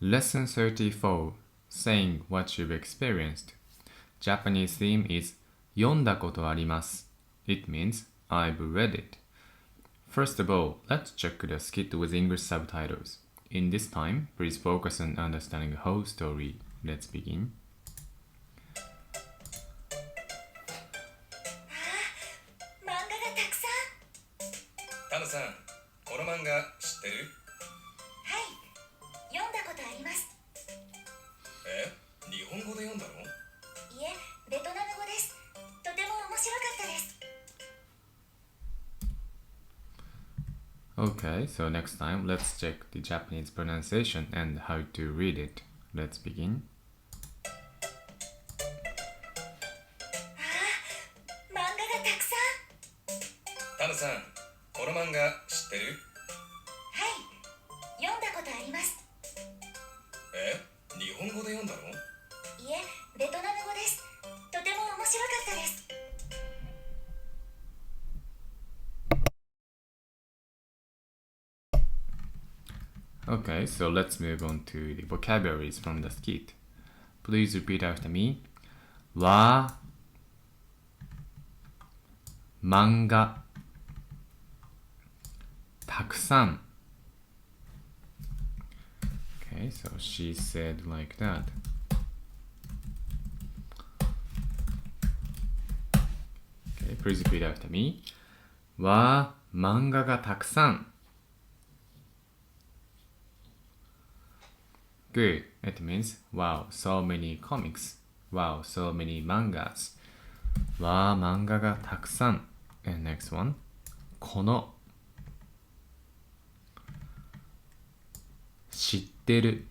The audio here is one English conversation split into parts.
Lesson 34 Saying what you've experienced. Japanese theme is 読んだことあります. It means I've read it. First of all, let's check the skit with English subtitles. In this time, please focus on understanding the whole story. Let's begin. 漫画がたくさん。タムさん、この漫画知ってる？はい、読んだことあります。日本語で読んだの？いえ、ベトナム語です。とても面白かったです。Okay, so next time, let's check the Japanese pronunciation and how to read it. Let's begin. 漫画がたくさん。タムさん、この漫画知ってる？はい、読んだことあります。日本語で読んだの？いえ、ベトナム語です。とても面白かったです。Okay, so let's move on to the vocabularies from the skit. Please repeat after me. は漫画たくさん Okay, so she said like that. Okay, please repeat after me. は漫画がたくさんGood. It means, wow, so many comics. Wow, so many mangas. わあ、漫画がたくさん。And next one. この。知ってる。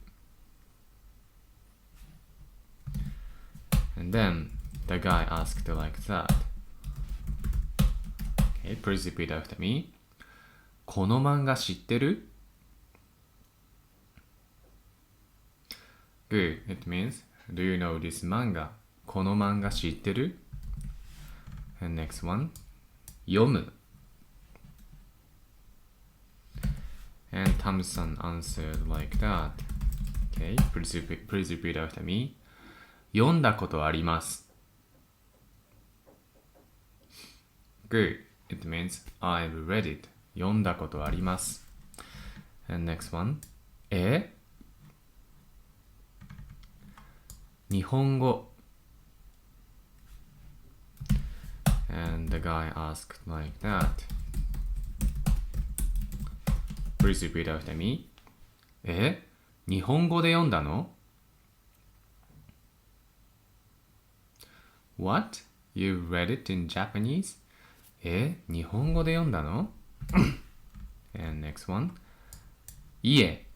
And then, the guy asked like that. Okay, please repeat after me. この漫画知ってるGood. It means, do you know this manga? この漫画知ってる And next one. 読む And Thompson answered like that. Okay, please repeat after me. 読んだことあります Good. It means, I've read it. 読んだことあります And next one. 日本語 And the guy asked like that. Please repeat after me. 日本語で読んだの What? You read it in Japanese? 日本語で読んだの And next one. いえ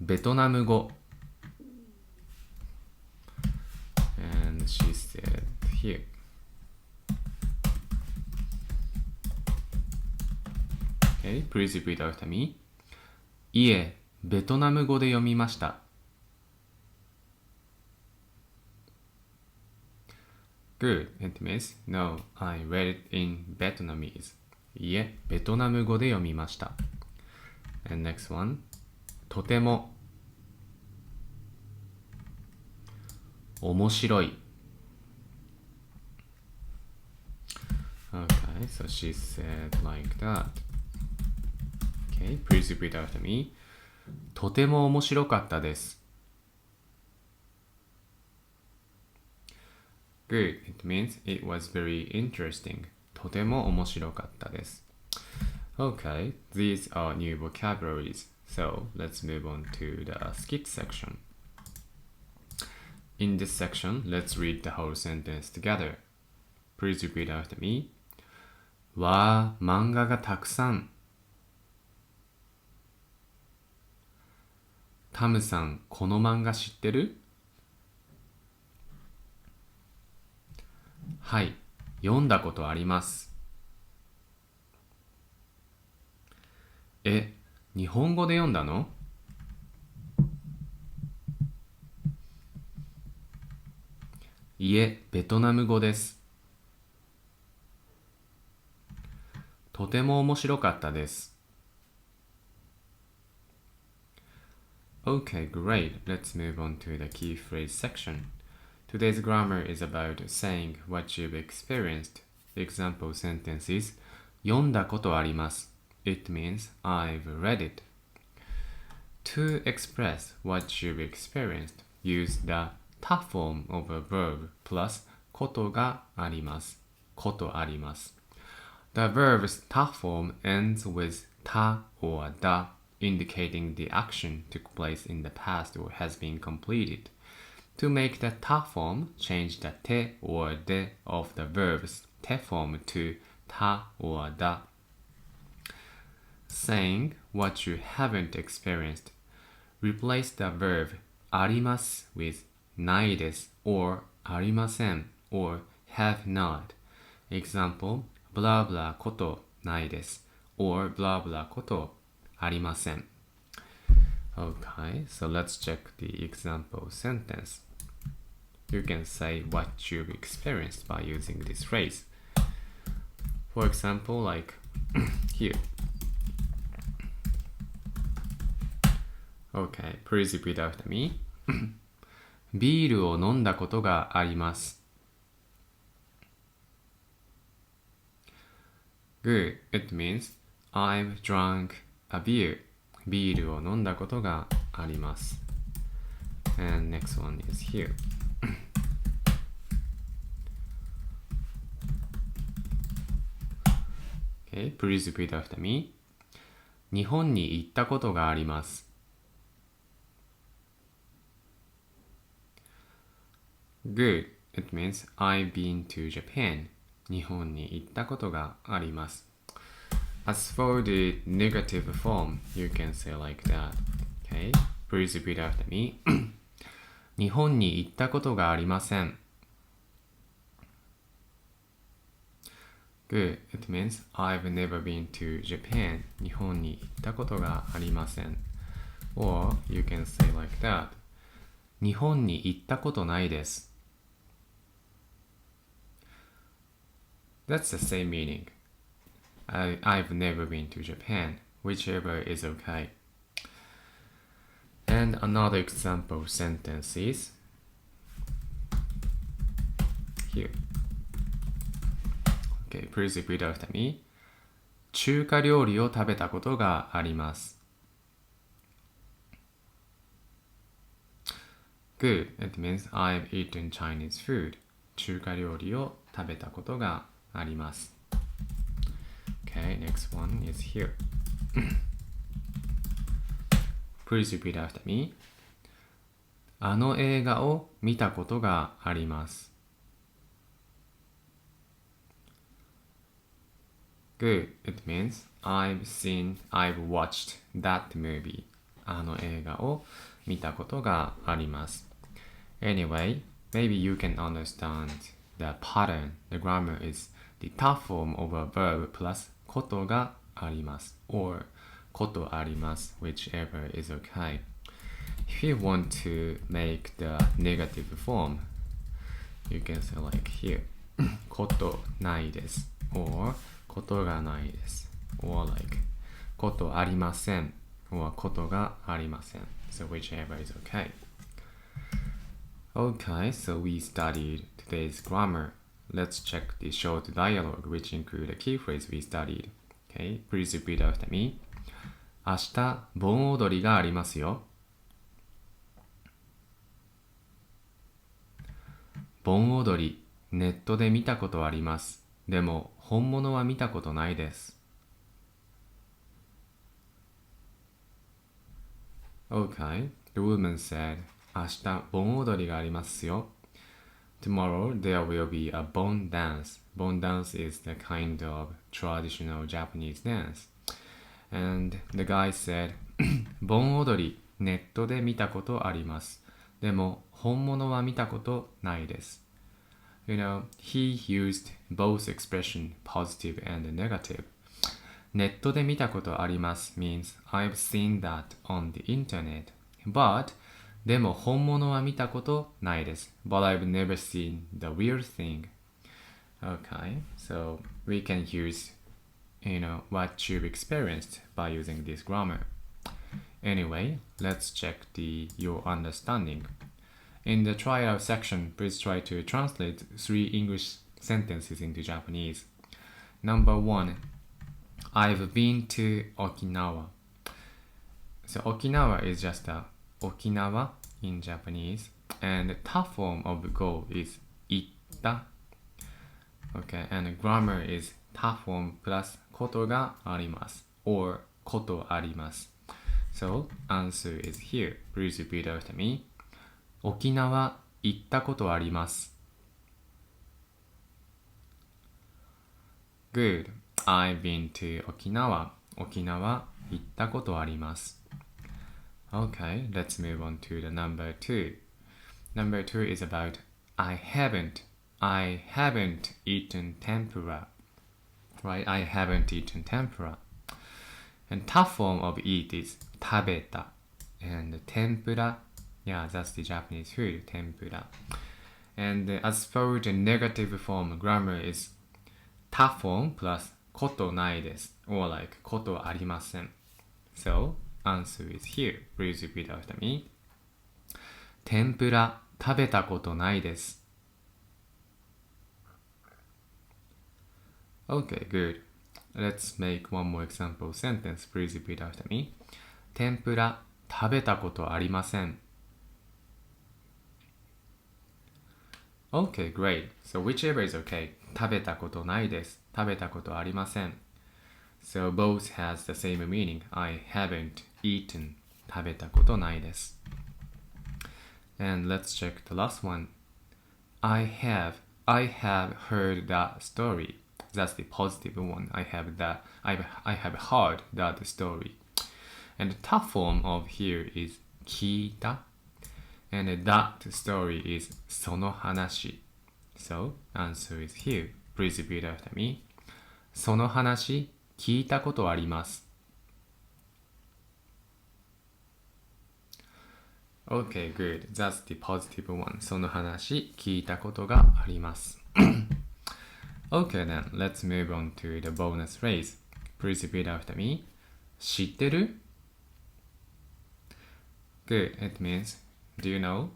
ベトナム語 And she said here. Okay, please repeat after me. いえ、ベトナム語で読みました。Good. It means, no, I read it in Vietnamese. いえ、ベトナム語で読みました。And next one. とても面白い Okay, so she said like that. Okay, please repeat after me. とても面白かったです Good, it means it was very interesting. とても面白かったです Okay, these are new vocabularies. So, let's move on to the skit section. In this section, let's read the whole sentence together. Please repeat after me. わあ、漫画がたくさん。タムさん、この漫画知ってるはい、読んだことあります。日本語で読んだのいえ、ベトナム語です。とても面白かったです。Okay, great. Let's move on to the key phrase section. Today's grammar is about saying what you've experienced. The example sentence is 読んだことあります. It means I've read it. To express what you've experienced, use the 他 form of a verb plus ことがあります. ことあります. The verb's 他 form ends with た or だ, indicating the action took place in the past or has been completed. To make the 他 form, change the て or で of the verb's て form to た or だ. Saying what you haven't experienced. Replace the verb あります with ないです or ありません or have not. Example, blah blah ことないです or blah blah ことありません. Okay, so let's check the example sentence. You can say what you've experienced by using this phrase. For example, like here. Okay, please repeat after me. ビールを飲んだことがあります. Good. It means I've drunk a beer. ビールを飲んだことがあります. And next one is here. Okay, please repeat after me. 日本に行ったことがあります. Good. It means I've been to Japan. 日本に行ったことがあります. As for the negative form, you can say like that. Okay? Please repeat after me. 日本に行ったことがありません. Good. It means I've never been to Japan. 日本に行ったことがありません. Or you can say like that. 日本に行ったことないです. That's the same meaning. I've never been to Japan. Whichever is okay. And another example sentence is here. Okay, please repeat after me. 中華料理を食べたことがあります. Good. It means I've eaten Chinese food. 中華料理を食べたことがあります. Okay, next one is here. Please repeat after me. あの映画を見たことがあります. Good. It means I've watched that movie. あの映画を見たことがあります. Anyway, maybe you can understand the pattern. The grammar is the 他 form of a verb plus ことがあります or ことあります whichever is okay. If you want to make the negative form, you can say like here ことないです or ことがないです or like ことありません or ことがありません so whichever is okay. Okay, so we studied today's grammar. Let's check the short dialogue which include a key phrase we studied. Okay, please repeat after me. 明日、盆踊りがありますよ. 盆踊り、ネットで見たことあります。でも、本物は見たことないです. Okay, the woman said, 明日、盆踊りがありますよ. Tomorrow there will be a bon dance. Bon dance is the kind of traditional Japanese dance. And the guy said, 盆踊り、ネットで見たことあります。でも、本物は見たことないです. You know, he used both expression, positive and negative. ネットで見たことあります means I've seen that on the internet. But, でも本物は見たことないです. But I've never seen the real thing. Okay, so we can use, what you've experienced by using this grammar. Anyway, let's check your understanding. In the tryout section, please try to translate 3 English sentences into Japanese. Number 1, I've been to Okinawa. So Okinawa is just a Okinawa in Japanese, and the ta form of go is itta. Okay, and grammar is ta form plus koto ga arimasu or koto arimasu. So answer is here. Please repeat after me. 沖縄行ったことあります。Good. I've been to 沖縄。沖縄行ったことあります。Okay, let's move on to the number 2. Number 2 is about I haven't eaten tempura. Right? I haven't eaten tempura. And tough form of eat is 食べた. And tempura, yeah, that's the Japanese food, tempura. And as for the negative form, grammar is 他 form plus ことないです or like ことありません. So, answer is here. Please repeat after me. 天ぷら食べたことないです. Okay, good. Let's make one more example sentence. Please repeat after me. 天ぷら食べたことありません. Okay, great. So whichever is okay. 食べたことないです。食べたことありません. So both has the same meaning. I haven't eaten. 食べたことないです. And let's check the last one. I have heard that story. That's the positive one. I have heard that story. And the tough form of here is 聞いた. And that story is その話. So, answer is here. Please repeat after me. その話聞いたことあります. Okay, good. That's the positive one. その話聞いたことがあります. Okay, then let's move on to the bonus phrase. Please repeat after me. 知ってる? Good. It means, do you know?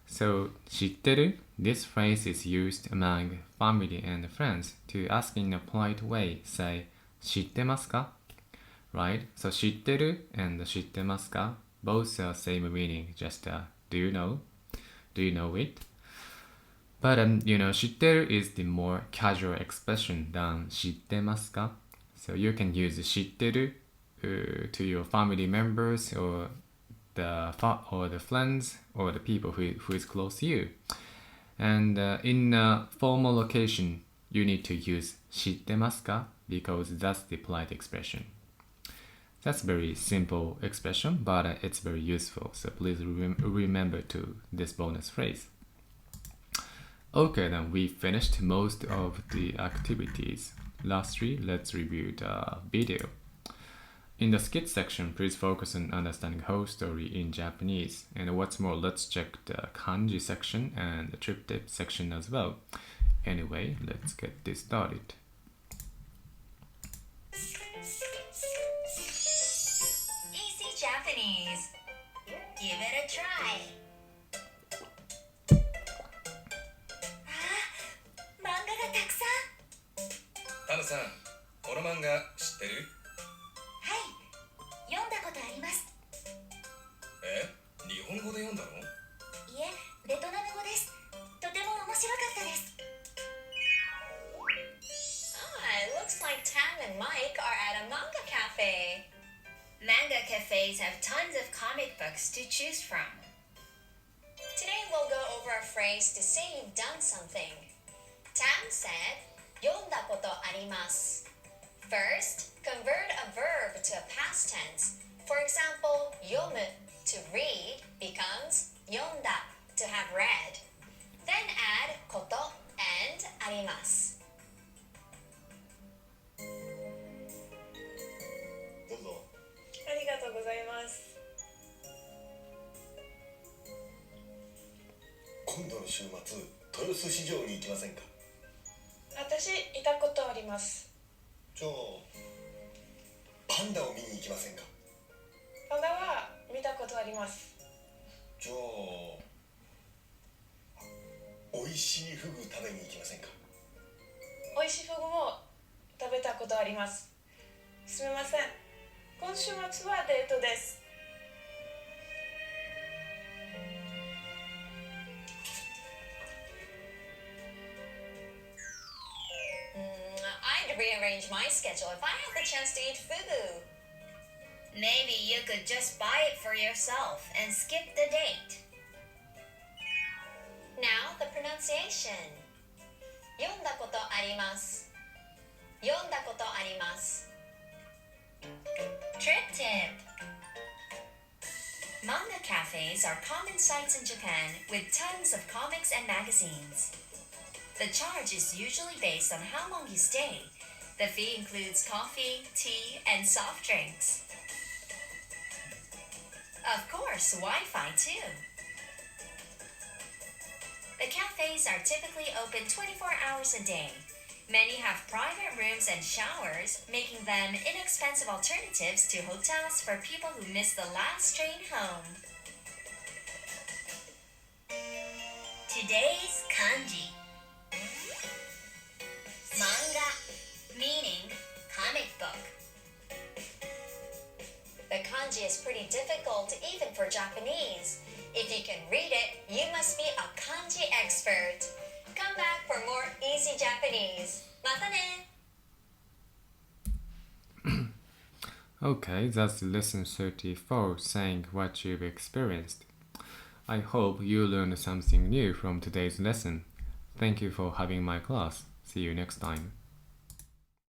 So, 知ってる? This phrase is used among family and friends to ask in a polite way. Say, 知ってますか? Right? So, 知ってる and 知ってますか? Both are same meaning, just do you know? Do you know it? But, 知ってる is the more casual expression than 知ってますか? So, you can use 知ってる to your family members or the friends or the people who is close to you. And in a formal occasion, you need to use 知ってますか? Because that's the polite expression. That's a very simple expression, but it's very useful. So please remember this bonus phrase. Okay, then we finished most of the activities. Lastly, let's review the video. In the skit section, please focus on understanding whole story in Japanese. And what's more, let's check the kanji section and the triptych section as well. Anyway, let's get this started. Easy Japanese. Give it a try. 漫画がたくさん。タムさん、この漫画知ってる？はい、読んだことあります。日本語で読んだの？いえ、ベトナム語です。とても面白かったです。It looks like Tam and Mike are at a manga cafe. Manga cafes have tons of comic books to choose from. Today we'll go over a phrase to say you've done something. Tam said, 読んだことあります. First, convert a verb to a past tense. For example, 読む to read becomes 読んだ to have read. Then add こと and あります. どうぞ。ありがとうございます。今度の週末、豊洲市場に行きませんか？私いたことあります。じゃあ、パンダを見に行きませんか？パ漫画は見たことあります。じゃあ美味しいフグ食べに行きませんか？美味しいフグも食べたことあります。すみません。今週末はデートです。I'd rearrange my schedule if I had the chance to eat fugu. Maybe you could just buy it for yourself and skip the date. Now the pronunciation. 読んだことあります。読んだことあります。Trip tip. Manga cafes are common sights in Japan with tons of comics and magazines. The charge is usually based on how long you stay. The fee includes coffee, tea, and soft drinks. Of course, Wi-Fi too. The cafes are typically open 24 hours a day. Many have private rooms and showers, making them inexpensive alternatives to hotels for people who miss the last train home. Today's kanji. Manga, meaning comic book. The kanji is pretty difficult even for Japanese. If you can read it, you must be a kanji expert. Come back for more easy Japanese. Mata ne! Okay, that's lesson 34, saying what you've experienced. I hope you learned something new from today's lesson. Thank you for having my class. See you next time.